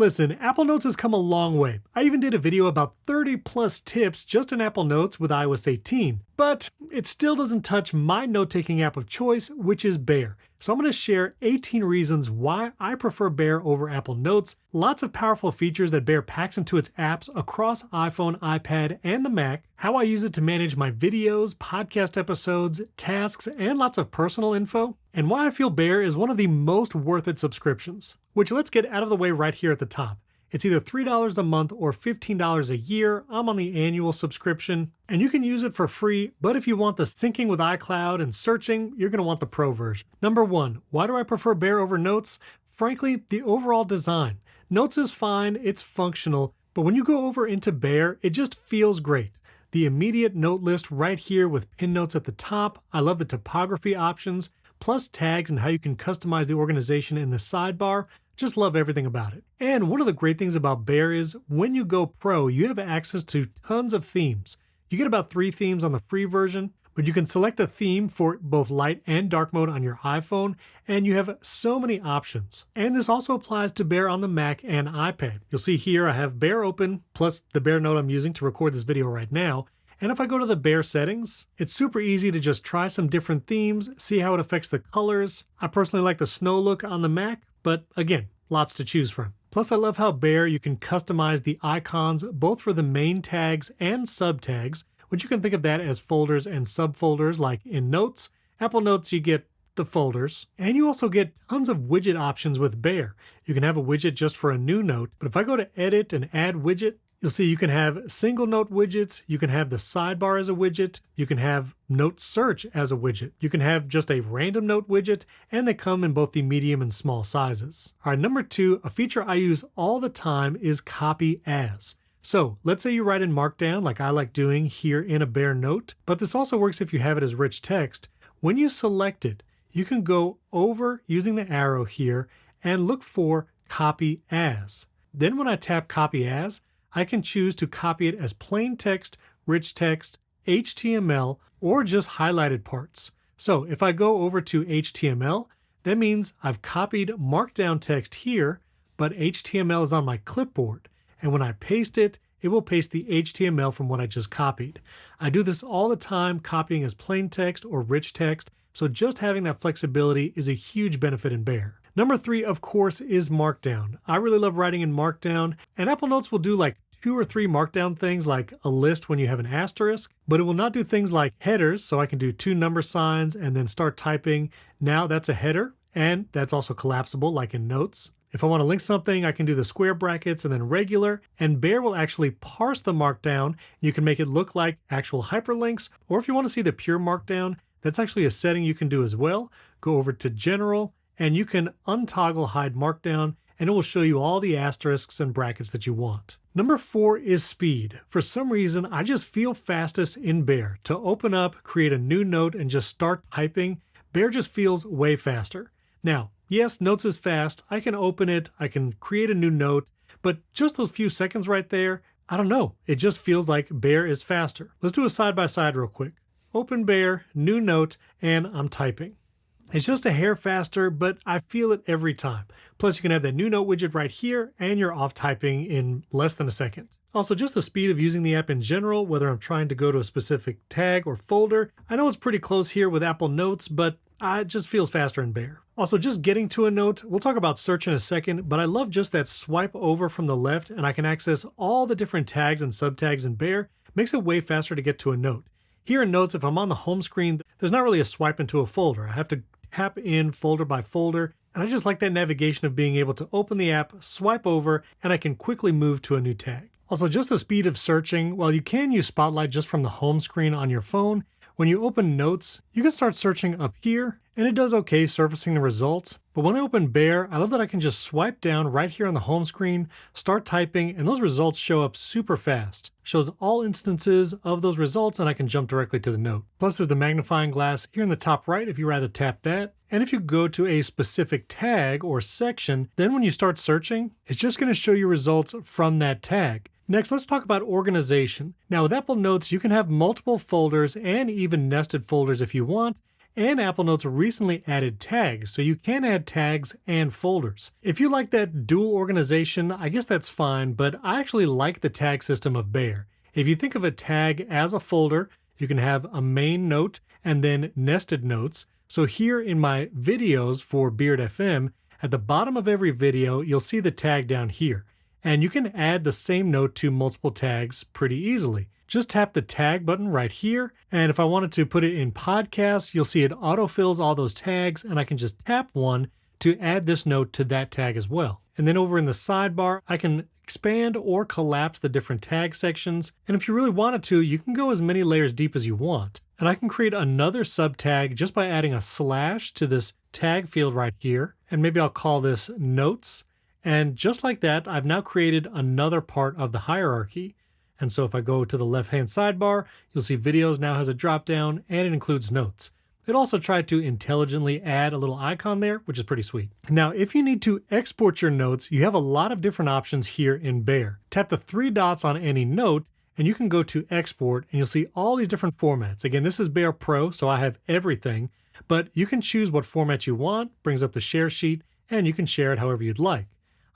Listen, Apple Notes has come a long way. I even did a video about 30 plus tips just in Apple Notes with iOS 18, but it still doesn't touch my note-taking app of choice, which is Bear. So I'm going to share 18 reasons why I prefer Bear over Apple Notes. Lots of powerful features that Bear packs into its apps across iPhone, iPad, and the Mac, how I use it to manage my videos, podcast episodes, tasks, and lots of personal info, and why I feel Bear is one of the most worth it subscriptions. Which let's get out of the way right here at the top. It's either $3 a month or $15 a year. I'm on the annual subscription, and you can use it for free, but if you want the syncing with iCloud and searching, you're going to want the Pro version. Number 1, why do I prefer Bear over Notes? Frankly, the overall design. Notes is fine, it's functional, but when you go over into Bear, it just feels great. The immediate note list right here with pin notes at the top. I love the typography options, plus tags and how you can customize the organization in the sidebar. Just love everything about it. And one of the great things about Bear is when you go Pro, you have access to tons of themes. You get about 3 themes on the free version, but you can select a theme for both light and dark mode on your iPhone, and you have so many options. And this also applies to Bear on the Mac and iPad. You'll see here I have Bear open, plus the Bear note I'm using to record this video right now. And if I go to the Bear settings, it's super easy to just try some different themes, see how it affects the colors. I personally like the snow look on the Mac, but again, lots to choose from. Plus, I love how Bear you can customize the icons both for the main tags and sub tags, which you can think of that as folders and subfolders like in Notes. Apple Notes, you get the folders, and you also get tons of widget options with Bear. You can have a widget just for a new note, but if I go to Edit and Add Widget, you'll see you can have single note widgets, you can have the sidebar as a widget, you can have note search as a widget, you can have just a random note widget, and they come in both the medium and small sizes. All right, number 2, a feature I use all the time is Copy As. So let's say you write in Markdown like I like doing here in a Bear note, but this also works if you have it as rich text. When you select it, you can go over using the arrow here and look for Copy As. Then when I tap Copy As, I can choose to copy it as plain text, rich text, HTML, or just highlighted parts. So if I go over to HTML, that means I've copied Markdown text here, but HTML is on my clipboard. And when I paste it, it will paste the HTML from what I just copied. I do this all the time, copying as plain text or rich text, so just having that flexibility is a huge benefit in Bear. Number 3, of course, is Markdown. I really love writing in Markdown, and Apple Notes will do like 2 or 3 Markdown things like a list when you have an asterisk, but it will not do things like headers, so I can do 2 number signs and then start typing. Now that's a header, and that's also collapsible like in Notes. If I want to link something, I can do the square brackets and then regular, and Bear will actually parse the Markdown. You can make it look like actual hyperlinks, or if you want to see the pure Markdown, that's actually a setting you can do as well. Go over to General, and you can untoggle Hide Markdown, and it will show you all the asterisks and brackets that you want. Number 4 is speed. For some reason, I just feel fastest in Bear. To open up, create a new note, and just start typing, Bear just feels way faster. Now, yes, Notes is fast. I can open it, I can create a new note, but just those few seconds right there, I don't know. It just feels like Bear is faster. Let's do a side-by-side real quick. Open Bear, new note, and I'm typing. It's just a hair faster, but I feel it every time. Plus, you can have that new note widget right here, and you're off typing in less than a second. Also, just the speed of using the app in general, whether I'm trying to go to a specific tag or folder. I know it's pretty close here with Apple Notes, but it just feels faster in Bear. Also, just getting to a note, we'll talk about search in a second, but I love just that swipe over from the left, and I can access all the different tags and subtags in Bear. Makes it way faster to get to a note. Here in Notes, if I'm on the home screen, there's not really a swipe into a folder. I have to tap in folder by folder, and I just like that navigation of being able to open the app, swipe over, and I can quickly move to a new tag. Also, just the speed of searching. While you can use Spotlight just from the home screen on your phone, when you open Notes, you can start searching up here, and it does okay surfacing the results. But when I open Bear, I love that I can just swipe down right here on the home screen, start typing, and those results show up super fast. Shows all instances of those results, and I can jump directly to the note. Plus, there's the magnifying glass here in the top right if you rather tap that. And if you go to a specific tag or section, then when you start searching, it's just going to show you results from that tag. Next, let's talk about organization. Now with Apple Notes, you can have multiple folders and even nested folders if you want. And Apple Notes recently added tags, so you can add tags and folders. If you like that dual organization, I guess that's fine, but I actually like the tag system of Bear. If you think of a tag as a folder, you can have a main note and then nested notes. So here in my videos for Beard FM, at the bottom of every video, you'll see the tag down here. And you can add the same note to multiple tags pretty easily. Just tap the tag button right here. And if I wanted to put it in podcasts, you'll see it autofills all those tags, and I can just tap one to add this note to that tag as well. And then over in the sidebar, I can expand or collapse the different tag sections. And if you really wanted to, you can go as many layers deep as you want. And I can create another sub tag just by adding a slash to this tag field right here. And maybe I'll call this notes. And just like that, I've now created another part of the hierarchy. And so if I go to the left-hand sidebar, you'll see videos now has a drop-down and it includes notes. It also tried to intelligently add a little icon there, which is pretty sweet. Now, if you need to export your notes, you have a lot of different options here in Bear. Tap the three dots on any note, and you can go to export, and you'll see all these different formats. Again, this is Bear Pro, so I have everything, but you can choose what format you want, brings up the share sheet, and you can share it however you'd like.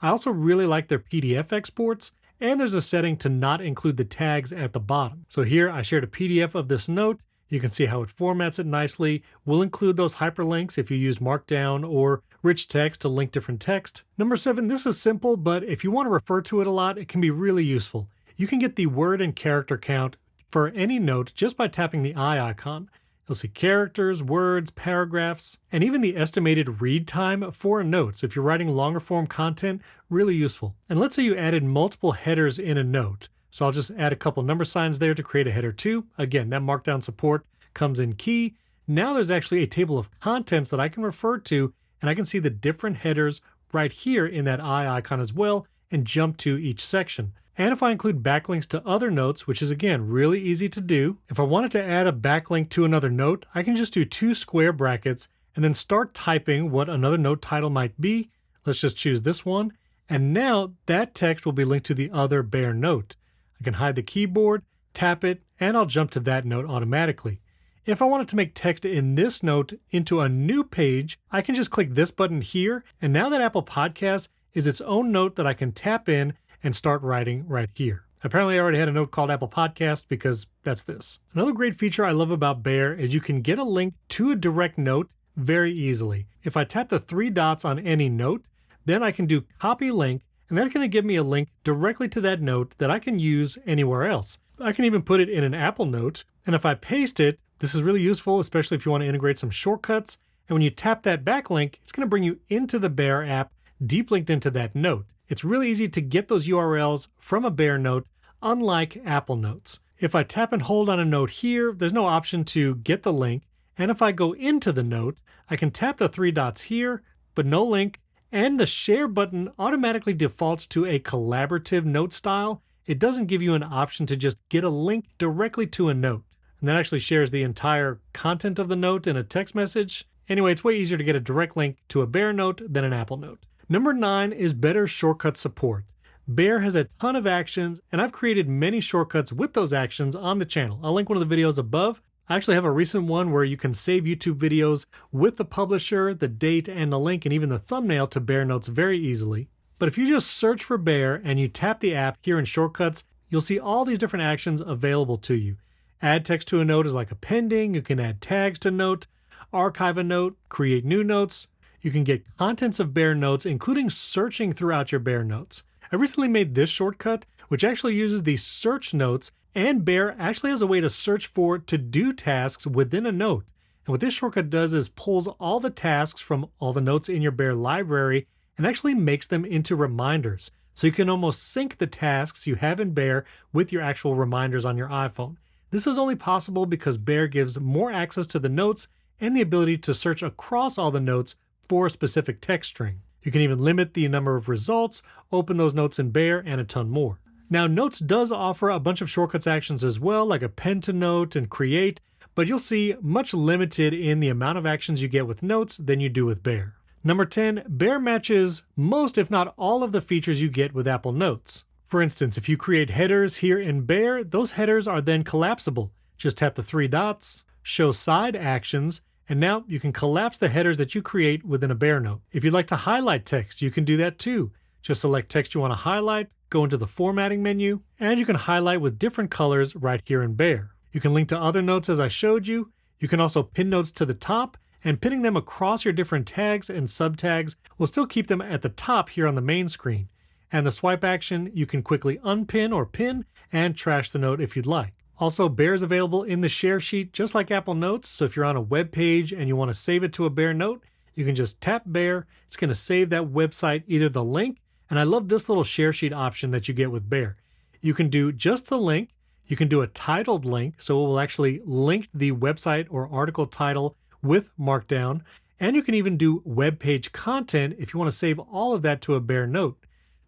I also really like their PDF exports, and there's a setting to not include the tags at the bottom. So here I shared a PDF of this note. You can see how it formats it nicely. We'll include those hyperlinks if you use Markdown or rich text to link different text. Number 7, this is simple, but if you want to refer to it a lot, it can be really useful. You can get the word and character count for any note just by tapping the eye icon. You'll see characters, words, paragraphs, and even the estimated read time for a note. So if you're writing longer form content, really useful. And let's say you added multiple headers in a note. So I'll just add a couple number signs there to create a header 2. Again, that Markdown support comes in key. Now there's actually a table of contents that I can refer to, and I can see the different headers right here in that eye icon as well, and jump to each section. And if I include backlinks to other notes, which is again really easy to do, if I wanted to add a backlink to another note, I can just do 2 square brackets and then start typing what another note title might be. Let's just choose this one. And now that text will be linked to the other Bear note. I can hide the keyboard, tap it, and I'll jump to that note automatically. If I wanted to make text in this note into a new page, I can just click this button here. And now that Apple Podcasts is its own note that I can tap in and start writing right here. Apparently I already had a note called Apple Podcast because that's this. Another great feature I love about Bear is you can get a link to a direct note very easily. If I tap the 3 dots on any note, then I can do copy link, and that's going to give me a link directly to that note that I can use anywhere else. I can even put it in an Apple Note, and if I paste it, this is really useful, especially if you want to integrate some shortcuts, and when you tap that backlink, it's going to bring you into the Bear app, deep linked into that note. It's really easy to get those URLs from a Bear note, unlike Apple Notes. If I tap and hold on a note here, there's no option to get the link, and if I go into the note, I can tap the 3 dots here, but no link, and the share button automatically defaults to a collaborative note style. It doesn't give you an option to just get a link directly to a note. And that actually shares the entire content of the note in a text message. Anyway, it's way easier to get a direct link to a Bear note than an Apple Note. Number 9 is better shortcut support. Bear has a ton of actions, and I've created many shortcuts with those actions on the channel. I'll link one of the videos above. I actually have a recent one where you can save YouTube videos with the publisher, the date, and the link, and even the thumbnail to Bear Notes very easily. But if you just search for Bear and you tap the app here in Shortcuts, you'll see all these different actions available to you. Add text to a note is like appending. You can add tags to note, archive a note, create new notes. You can get contents of Bear Notes, including searching throughout your Bear Notes. I recently made this shortcut, which actually uses the search notes, and Bear actually has a way to search for to-do tasks within a note. And what this shortcut does is pulls all the tasks from all the notes in your Bear library and actually makes them into reminders. So you can almost sync the tasks you have in Bear with your actual reminders on your iPhone. This is only possible because Bear gives more access to the notes and the ability to search across all the notes for a specific text string. You can even limit the number of results, open those notes in Bear, and a ton more. Now, Notes does offer a bunch of shortcuts actions as well, like append to note and create, but you'll see much limited in the amount of actions you get with Notes than you do with Bear. Number 10, Bear matches most, if not all, of the features you get with Apple Notes. For instance, if you create headers here in Bear, those headers are then collapsible. Just tap the 3 dots, show side actions, And now you can collapse the headers that you create within a bare note. If you'd like to highlight text, you can do that too. Just select text you want to highlight, go into the formatting menu, and you can highlight with different colors right here in Bare. You can link to other notes as I showed you. You can also pin notes to the top, and pinning them across your different tags and subtags will still keep them at the top here on the main screen. And the swipe action, you can quickly unpin or pin and trash the note if you'd like. Also, Bare is available in the share sheet just like Apple Notes, so if you're on a web page and you want to save it to a Bare note, you can just tap Bare. It's going to save that website, either the link, and I love this little share sheet option that you get with Bare. You can do just the link, you can do a titled link, so it will actually link the website or article title with Markdown, and you can even do web page content if you want to save all of that to a Bare note.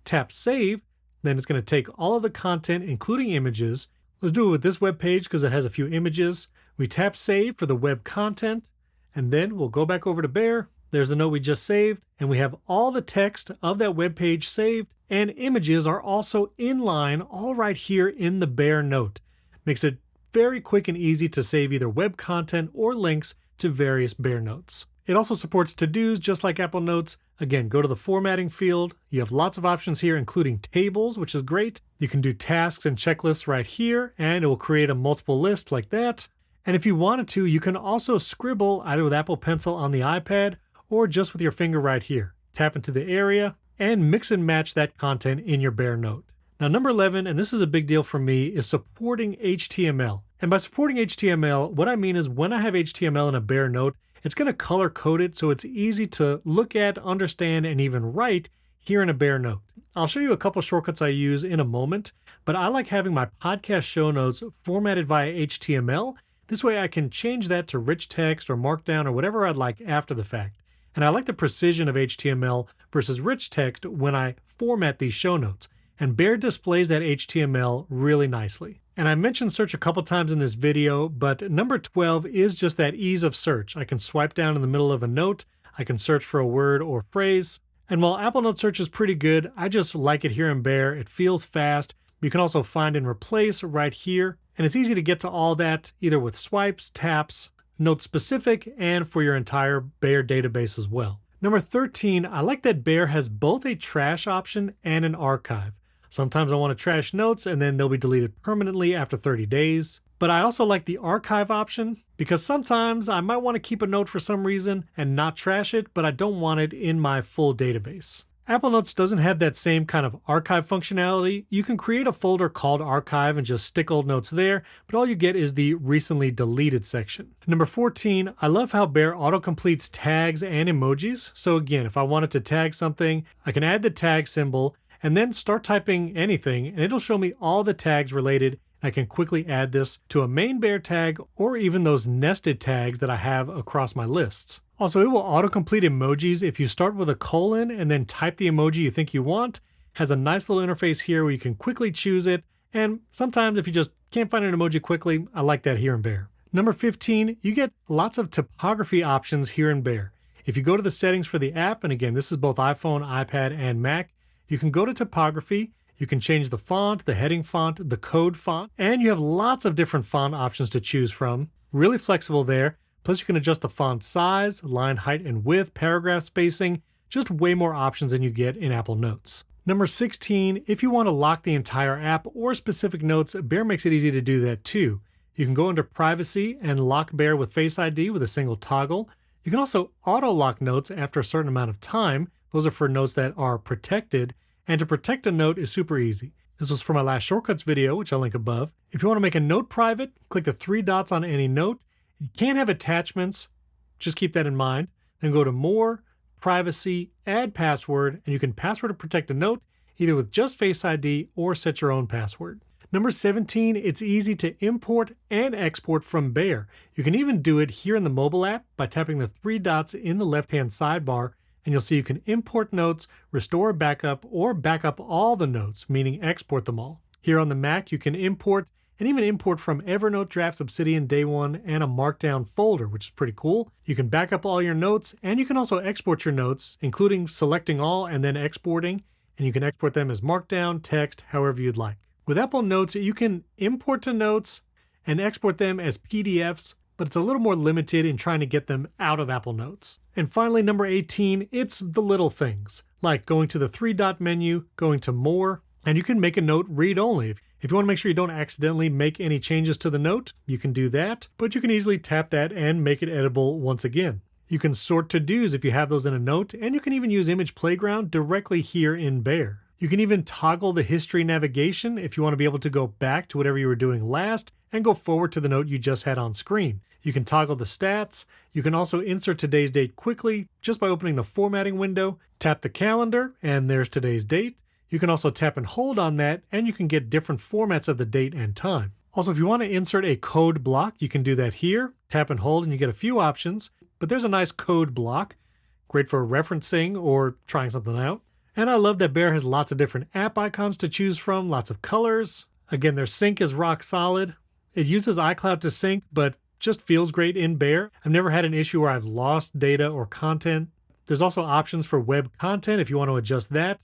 Tap Save, then it's going to take all of the content, including images. Let's do it with this web page because it has a few images. We tap Save for the web content, and then we'll go back over to Bare. There's the note we just saved, and we have all the text of that web page saved, and images are also in line all right here in the Bare note. Makes it very quick and easy to save either web content or links to various Bare notes. It also supports to-dos just like Apple Notes. Again, go to the formatting field. You have lots of options here, including tables, which is great. You can do tasks and checklists right here, and it will create a multiple list like that. And if you wanted to, you can also scribble either with Apple Pencil on the iPad or just with your finger right here. Tap into the area and mix and match that content in your Bare note. Now, number 11, and this is a big deal for me, is supporting HTML. And by supporting HTML, what I mean is when I have HTML in a Bare note, it's going to color code it so it's easy to look at, understand, and even write here in a Bare note. I'll show you a couple shortcuts I use in a moment, but I like having my podcast show notes formatted via HTML. This way I can change that to rich text or Markdown or whatever I'd like after the fact. And I like the precision of HTML versus rich text when I format these show notes. And Bare displays that HTML really nicely. And I mentioned search a couple times in this video, but number 12 is just that ease of search. I can swipe down in the middle of a note, I can search for a word or phrase. And while Apple Note Search is pretty good, I just like it here in Bare. It feels fast. You can also find and replace right here. And it's easy to get to all that either with swipes, taps, note specific, and for your entire Bare database as well. Number 13, I like that Bare has both a trash option and an archive. Sometimes I want to trash notes and then they'll be deleted permanently after 30 days. But I also like the archive option because sometimes I might want to keep a note for some reason and not trash it, but I don't want it in my full database. Apple Notes doesn't have that same kind of archive functionality. You can create a folder called archive and just stick old notes there, but all you get is the recently deleted section. Number 14, I love how Bare autocompletes tags and emojis. So again, if I wanted to tag something, I can add the tag symbol and then start typing anything, and it'll show me all the tags related. I can quickly add this to a main Bare tag or even those nested tags that I have across my lists. Also, it will autocomplete emojis if you start with a colon and then type the emoji you think you want. Has a nice little interface here where you can quickly choose it, and sometimes if you just can't find an emoji quickly, I like that here in Bare. Number 15, you get lots of typography options here in Bare. If you go to the settings for the app, and again, this is both iPhone, iPad, and Mac, you can go to typography, you can change the font, the heading font, the code font, and you have lots of different font options to choose from. Really flexible there. Plus you can adjust the font size, line height and width, paragraph spacing, just way more options than you get in Apple Notes. Number 16, if you want to lock the entire app or specific notes, Bare makes it easy to do that too. You can go under Privacy and lock Bare with Face ID with a single toggle. You can also auto-lock notes after a certain amount of time. Those are for notes that are protected, and to protect a note is super easy. This was for my last shortcuts video, which I'll link above. If you want to make a note private, click the 3 dots on any note. You can't have attachments, just keep that in mind. Then go to More, Privacy, Add Password, and you can password or protect a note either with just Face ID or set your own password. Number 17, it's easy to import and export from Bare. You can even do it here in the mobile app by tapping the 3 dots in the left-hand sidebar, and you'll see you can import notes, restore backup, or backup all the notes, meaning export them all. Here on the Mac, you can import and even import from Evernote, Drafts, Obsidian, Day One, and a Markdown folder, which is pretty cool. You can back up all your notes, and you can also export your notes, including selecting all and then exporting, and you can export them as Markdown, text, however you'd like. With Apple Notes, you can import to Notes and export them as PDFs, but it's a little more limited in trying to get them out of Apple Notes. And finally, number 18, it's the little things, like going to the 3-dot menu, going to More, and you can make a note read only. If you want to make sure you don't accidentally make any changes to the note, you can do that, but you can easily tap that and make it editable once again. You can sort to-dos if you have those in a note, and you can even use Image Playground directly here in Bear. You can even toggle the history navigation if you want to be able to go back to whatever you were doing last and go forward to the note you just had on screen. You can toggle the stats. You can also insert today's date quickly just by opening the formatting window, tap the calendar, and there's today's date. You can also tap and hold on that, and you can get different formats of the date and time. Also, if you want to insert a code block, you can do that here. Tap and hold, and you get a few options, but there's a nice code block. Great for referencing or trying something out. And I love that Bear has lots of different app icons to choose from, lots of colors. Again, their sync is rock solid. It uses iCloud to sync, but just feels great in Bear. I've never had an issue where I've lost data or content. There's also options for web content if you want to adjust that.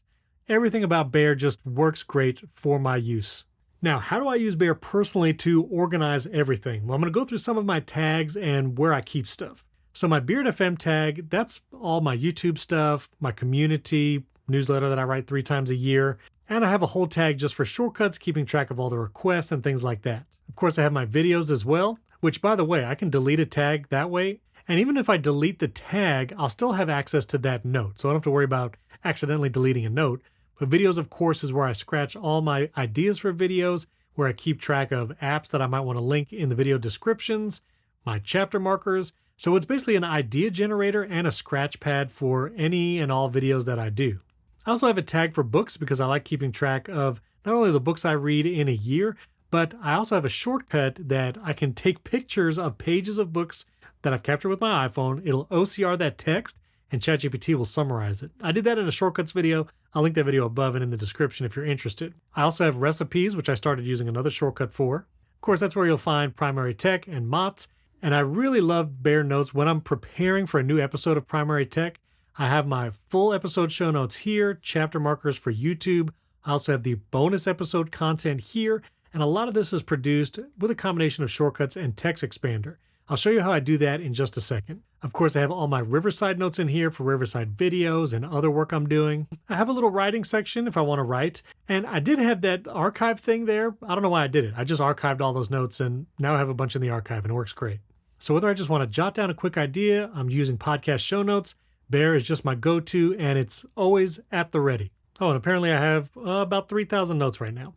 Everything about Bear just works great for my use. Now, how do I use Bear personally to organize everything? Well, I'm going to go through some of my tags and where I keep stuff. So my Beard FM tag, that's all my YouTube stuff, my community newsletter that I write 3 times a year, and I have a whole tag just for shortcuts, keeping track of all the requests and things like that. Of course, I have my videos as well, which, by the way, I can delete a tag that way, and even if I delete the tag, I'll still have access to that note, so I don't have to worry about accidentally deleting a note. But videos, of course, is where I scratch all my ideas for videos, where I keep track of apps that I might want to link in the video descriptions, my chapter markers. So it's basically an idea generator and a scratch pad for any and all videos that I do. I also have a tag for books because I like keeping track of not only the books I read in a year, but I also have a shortcut that I can take pictures of pages of books that I've captured with my iPhone. It'll OCR that text and ChatGPT will summarize it. I did that in a shortcuts video. I'll link that video above and in the description if you're interested. I also have recipes, which I started using another shortcut for. Of course, that's where you'll find Primary Tech and MOTS. And I really love Bear Notes when I'm preparing for a new episode of Primary Tech. I have my full episode show notes here, chapter markers for YouTube. I also have the bonus episode content here, and a lot of this is produced with a combination of shortcuts and text expander. I'll show you how I do that in just a second. Of course, I have all my Riverside notes in here for Riverside videos and other work I'm doing. I have a little writing section if I want to write, and I did have that archive thing there. I don't know why I did it. I just archived all those notes, and now I have a bunch in the archive, and it works great. So whether I just want to jot down a quick idea, I'm using podcast show notes, Bear is just my go-to, and it's always at the ready. Oh, and apparently I have about 3,000 notes right now.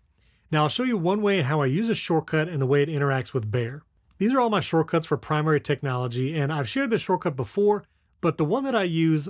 Now I'll show you one way in how I use a shortcut and the way it interacts with Bear. These are all my shortcuts for primary technology, and I've shared this shortcut before, but the one that I use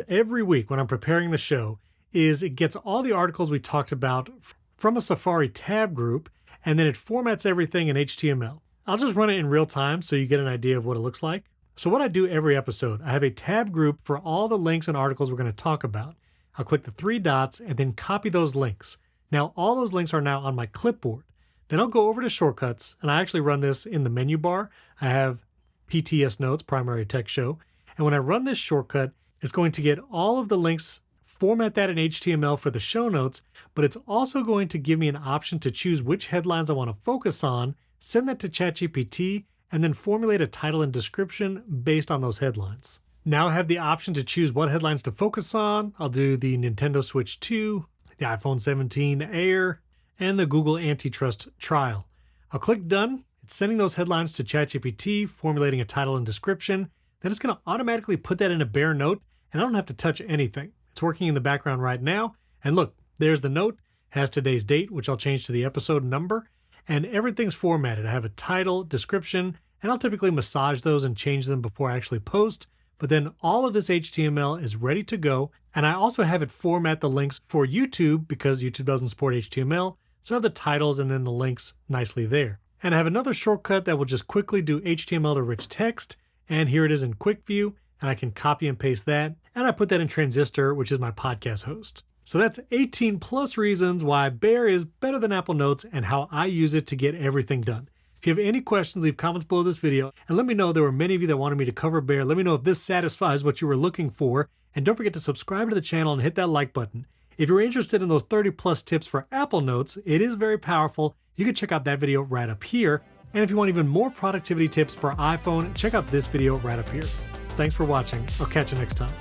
every week when I'm preparing the show is it gets all the articles we talked about from a Safari tab group, and then it formats everything in HTML. I'll just run it in real time so you get an idea of what it looks like. So what I do every episode, I have a tab group for all the links and articles we're going to talk about. I'll click the 3 dots and then copy those links. Now all those links are now on my clipboard. Then I'll go over to shortcuts, and I actually run this in the menu bar. I have PTS Notes, Primary Tech Show, and when I run this shortcut, it's going to get all of the links, format that in HTML for the show notes, but it's also going to give me an option to choose which headlines I want to focus on, send that to ChatGPT, and then formulate a title and description based on those headlines. Now I have the option to choose what headlines to focus on. I'll do the Nintendo Switch 2, the iPhone 17 Air, and the Google Antitrust Trial. I'll click Done. It's sending those headlines to ChatGPT, formulating a title and description. Then it's going to automatically put that in a Bear note, and I don't have to touch anything. It's working in the background right now. And look, there's the note. It has today's date, which I'll change to the episode number. And everything's formatted. I have a title, description, and I'll typically massage those and change them before I actually post. But then all of this HTML is ready to go. And I also have it format the links for YouTube because YouTube doesn't support HTML. So I have the titles and then the links nicely there. And I have another shortcut that will just quickly do HTML to rich text. And here it is in Quick View. And I can copy and paste that. And I put that in Transistor, which is my podcast host. So that's 18 plus reasons why Bear is better than Apple Notes and how I use it to get everything done. If you have any questions, leave comments below this video and let me know. There were many of you that wanted me to cover Bear. Let me know if this satisfies what you were looking for. And don't forget to subscribe to the channel and hit that like button. If you're interested in those 30 plus tips for Apple Notes, it is very powerful. You can check out that video right up here. And if you want even more productivity tips for iPhone, check out this video right up here. Thanks for watching. I'll catch you next time.